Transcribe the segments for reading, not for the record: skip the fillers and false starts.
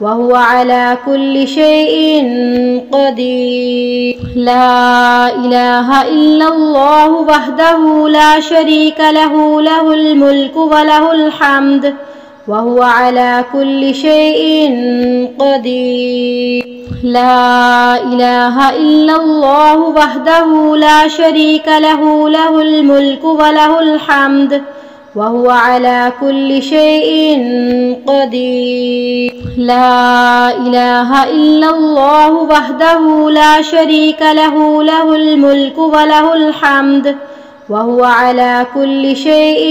وهو على كل شيء قدير. لا إله إلا الله وحده لا شريك له، له الملك وله الحمد وهو على كل شيء قدير. لا إله إلا الله وحده لا شريك له، له الملك وله الحمد وهو على كل شيء قدير. لا إله إلا الله وحده لا شريك له، له الملك وله الحمد وهو على كل شيء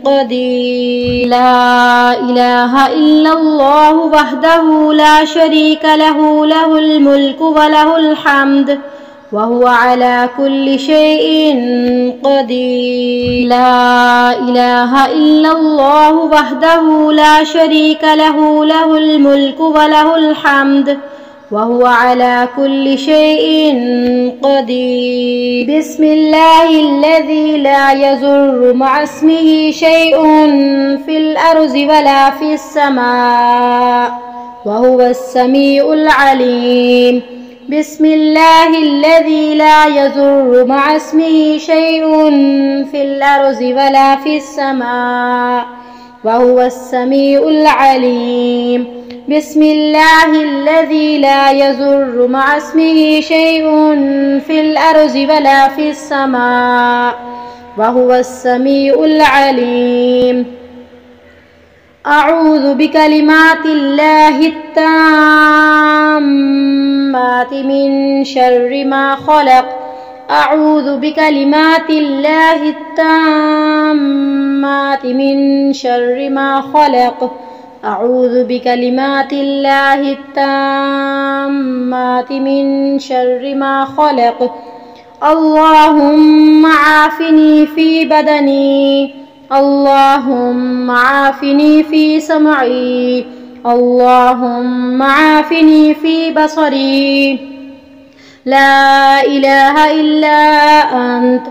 قدير. لا إله إلا الله وحده لا شريك له، له الملك وله الحمد وهو على كل شيء قدير. لا إله إلا الله وحده لا شريك له، له الملك وله الحمد وهو على كل شيء قدير. بسم الله الذي لا يضر مع اسمه شيء في الأرض ولا في السماء وهو السميع العليم. بسم الله الذي لا يضر مع اسمه شيء في الأرض ولا في السماء وهو السميع العليم. بسم الله الذي لا يضر مع اسمه شيء في الأرض ولا في السماء وهو السميع العليم. أعوذ بكلمات الله التامات من شر ما خلق. أعوذ بكلمات الله التامات من شر ما خلق. أعوذ بكلمات الله التامات من شر ما خلق. اللهم عافني في بدني، اللهم عافني في سمعي، اللهم عافني في بصري. لا إله إلا أنت.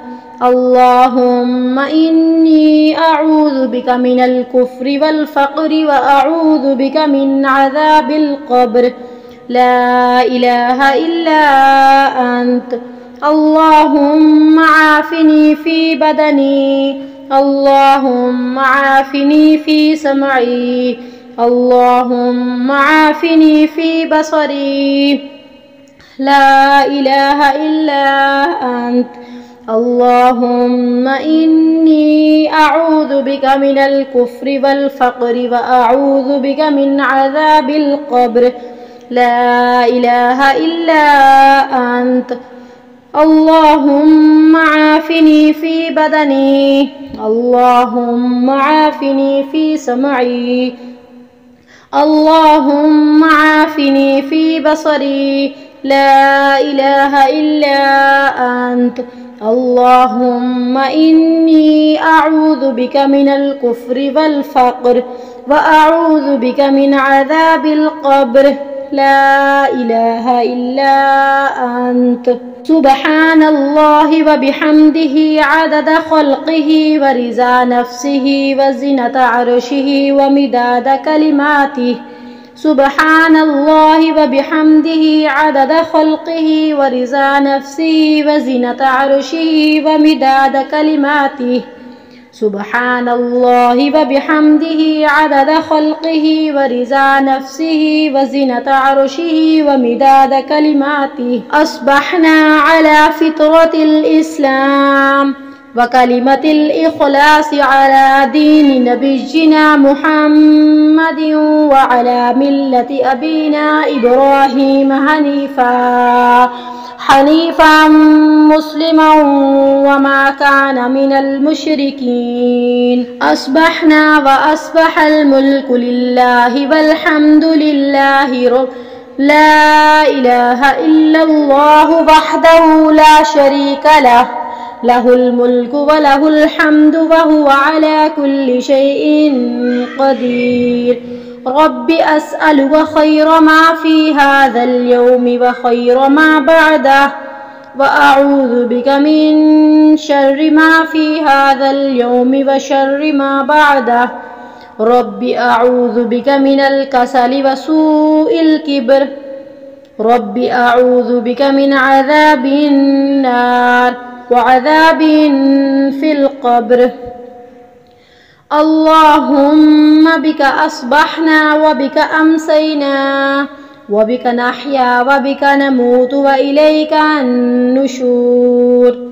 اللهم إني أعوذ بك من الكفر والفقر وأعوذ بك من عذاب القبر. لا إله إلا أنت. اللهم عافني في بدني، اللهم عافني في سمعي، اللهم عافني في بصري. لا إله إلا أنت. اللهم إني أعوذ بك من الكفر والفقر وأعوذ بك من عذاب القبر. لا إله إلا أنت. اللهم عافني في بدني، اللهم عافني في سمعي، اللهم عافني في بصري. لا إله إلا أنت. اللهم إني أعوذ بك من الكفر والفقر وأعوذ بك من عذاب القبر. لا إله إلا أنت. سبحان الله وبحمده عدد خلقه ورضا نفسه وزنة عرشه ومداد كلماته. سبحان الله وبحمده عدد خلقه ورضا نفسه وزنة عرشه ومداد كلماته. سبحان الله وبحمده عدد خلقه ورضا نفسه وزنة عرشه ومداد كلماته. أصبحنا على فطرة الإسلام وكلمة الإخلاص على دين نبينا محمد وعلى ملة أبينا إبراهيم حنيفا مسلما وما كان من المشركين. أصبحنا وأصبح الملك لله والحمد لله رب. لا إله إلا الله وحده لا شريك له، له الملك وله الحمد وهو على كل شيء قدير. رب أسألك خير ما في هذا اليوم وخير ما بعده، وأعوذ بك من شر ما في هذا اليوم وشر ما بعده. رب أعوذ بك من الكسل وسوء الكبر رب أعوذ بك من عذاب النار وعذاب في القبر اللهم بك أصبحنا وبك أمسينا وبك نحيا وبك نموت وإليك النشور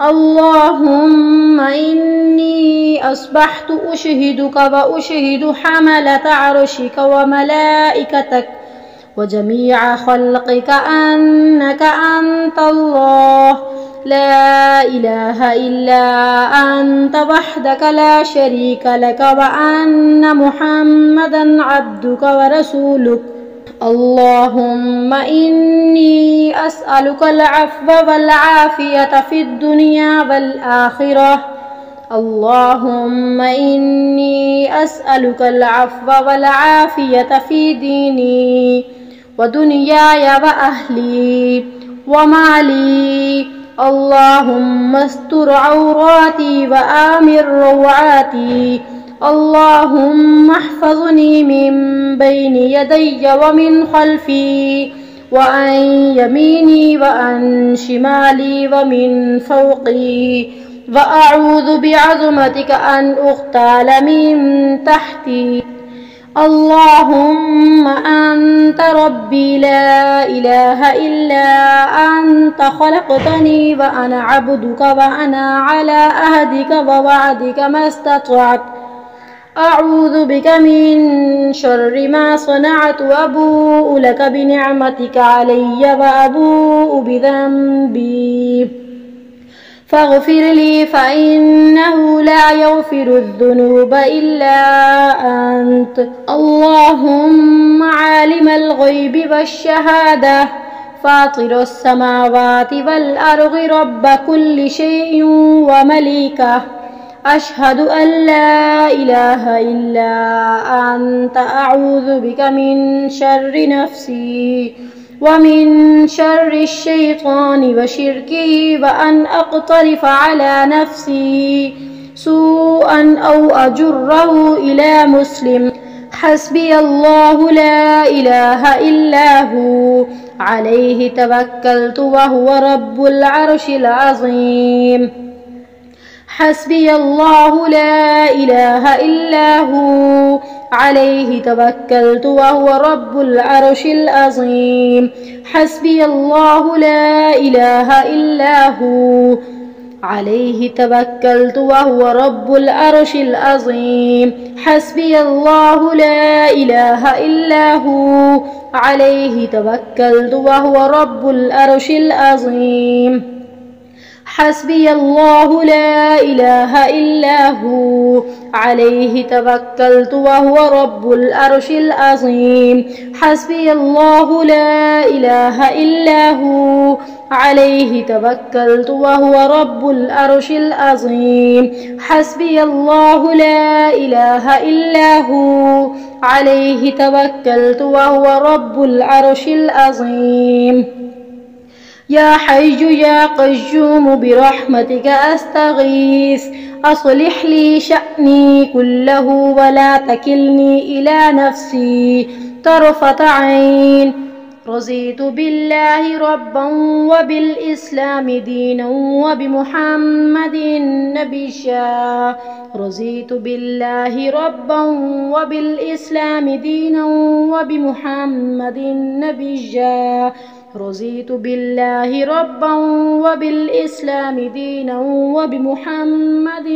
اللهم إني أصبحت أشهدك وأشهد حملة عرشك وملائكتك وجميع خلقك أنك أنت الله لا إله إلا أنت وحدك لا شريك لك وأن محمدا عبدك ورسولك اللهم إني أسألك العفو والعافية في الدنيا والآخرة اللهم إني أسألك العفو والعافية في ديني ودنياي وأهلي ومالي اللهم استر عوراتي وآمن روعاتي اللهم احفظني من بين يدي ومن خلفي وعن يميني وعن شمالي ومن فوقي وأعوذ بعظمتك أن أغتال من تحتي اللهم أنت ربي لا إله إلا أنت خلقتني وأنا عبدك وأنا على عهدك ووعدك ما استطعت أعوذ بك من شر ما صنعت وأبوء لك بنعمتك علي وأبوء بذنبي فاغفر لي فإنه لا يغفر الذنوب إلا أنت اللهم عالم الغيب والشهادة فاطر السماوات والأرض رب كل شيء ومليكه أشهد أن لا إله إلا أنت أعوذ بك من شر نفسي ومن شر الشيطان وشركه وأن أقترف على نفسي سوءا أو أجره إلى مسلم حسبي الله لا إله إلا هو عليه توكلت وهو رب العرش العظيم حسبي الله لا إله إلا هو عليه توكلت وهو رب العرش العظيم حسبي الله لا إله إلا هو عليه توكلت وهو رب العرش العظيم حسبي الله لا إله إلا هو عليه توكلت وهو رب العرش العظيم حسبي الله لا إله إلا هو عليه توكلت وهو رب العرش العظيم حسبي الله لا إله إلا هو عليه توكلت وهو رب العرش العظيم حسبي الله لا إله إلا هو عليه توكلت وهو رب العرش العظيم يا حي يا قيوم برحمتك أستغيث أصلح لي شأني كله ولا تكلني إلى نفسي طرفة عين رضيت بالله ربا وبالإسلام دينا وبمحمد نبيا رضيت بالله ربا وبالإسلام دينا وبمحمد نبيا رضيت بالله ربا وبالإسلام دينا وبمحمد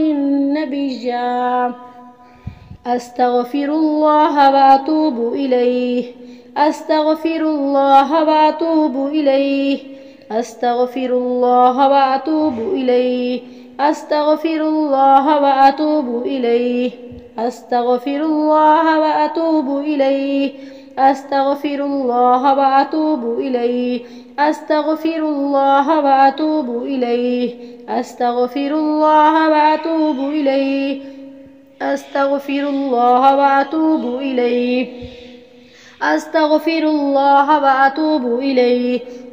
نبيا أستغفر الله وأتوب إليه أستغفر الله وأتوب إليه أستغفر الله وأتوب إليه أستغفر الله وأتوب إليه أستغفر الله وأتوب إليه أستغفر الله وأتوب إليه أستغفر الله وأتوب إليه أستغفر الله وأتوب إليه أستغفر الله وأتوب إليه أستغفر الله وأتوب إليه